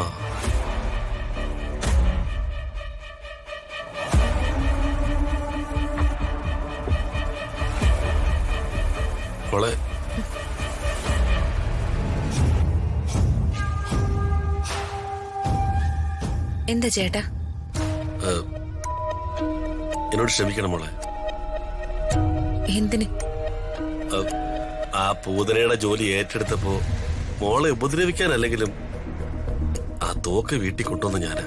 ആ മോളെ എന്താ ചേട്ടാ? എന്നോട് ക്ഷമിക്കണം മോളെ. എന്തിന്? ആ പൂതനയുടെ ജോലി ഏറ്റെടുത്തപ്പോ മോളെ ഉപദ്രവിക്കാനല്ലെങ്കിലും ആ തോക്ക് വീട്ടിൽ കൊണ്ടുവന്ന ഞാനാ.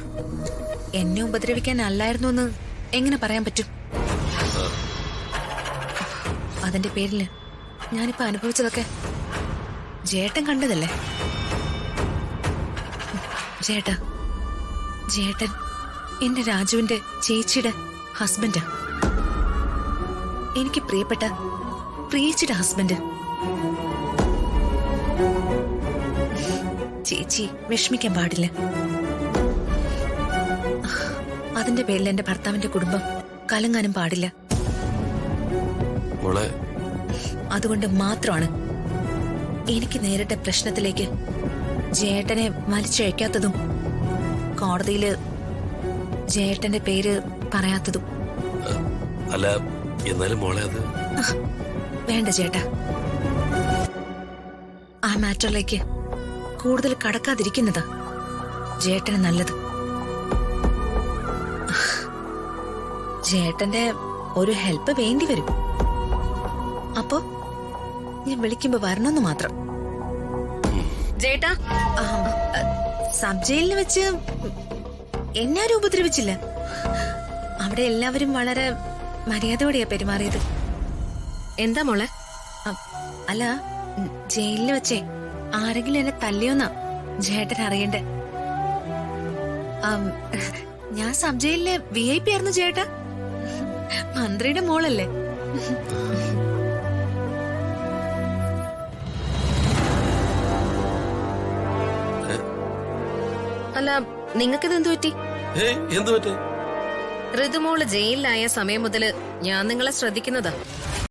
എന്നെ ഉപദ്രവിക്കാനല്ലായിരുന്നു എന്ന് എങ്ങനെ പറയാൻ പറ്റും? അതിന്റെ പേരില് ഞാനിപ്പോ അനുഭവിച്ചതൊക്കെ ജേട്ടൻ കണ്ടതല്ലേ? ജേട്ടാ, ജേട്ടൻ എന്റെ രാജുവിന്റെ ചേച്ചിയുടെ ഹസ്ബൻഡാ. എനിക്ക് പ്രിയപ്പെട്ട പ്രിയച്ചിയുടെ ഹസ്ബൻഡ്. ചേച്ചി വിഷമിക്കാൻ പാടില്ല. അതിന്റെ പേരിൽ എന്റെ ഭർത്താവിന്റെ കുടുംബം കലങ്ങാനും പാടില്ല. അതുകൊണ്ട് മാത്രമാണ് എനിക്ക് നേരിട്ട പ്രശ്നത്തിലേക്ക് ജേട്ടനെ വലിച്ചഴക്കാത്തതും കോടതിയില് ജേട്ടന്റെ പേര് പറയാത്തതും. അല്ല, എന്നാലും മോളെ അത് വേണ്ട ചേട്ടാ. ആ മാറ്ററിലേക്ക് കൂടുതൽ കടക്കാതിരിക്കുന്നതാ ജേട്ടന് നല്ലത്. ജേട്ടന്റെ ഒരു ഹെൽപ്പ് വേണ്ടി വരും. അപ്പോ ഞാൻ വിളിക്കുമ്പോ വരണമെന്ന് മാത്രം. ജേട്ടാ, സബ് ജയിലിൽ വെച്ച് എന്നെ ആരും ഉപദ്രവിച്ചില്ല. അവിടെ എല്ലാവരും വളരെ മര്യാദയോടെയാ പെരുമാറിയത്. എന്താ മോളെ? അല്ല, ജയിലിൽ വെച്ചേ ആരെങ്കിലും എന്നെ തല്ലിയോന്നാ ജേട്ടൻ അറിയണ്ടേ. ഞാൻ സബ് ജയിലിലെ VIP ആയിരുന്നു ചേട്ടാ. മന്ത്രിയുടെ മോളല്ലേ. അല്ല, നിങ്ങൾക്കിത് എന്തു പറ്റി? എന്തു പറ്റി? ഋതുമോള് ജയിലിലായ സമയം മുതല് ഞാൻ നിങ്ങളെ ശ്രദ്ധിക്കുന്നതാ.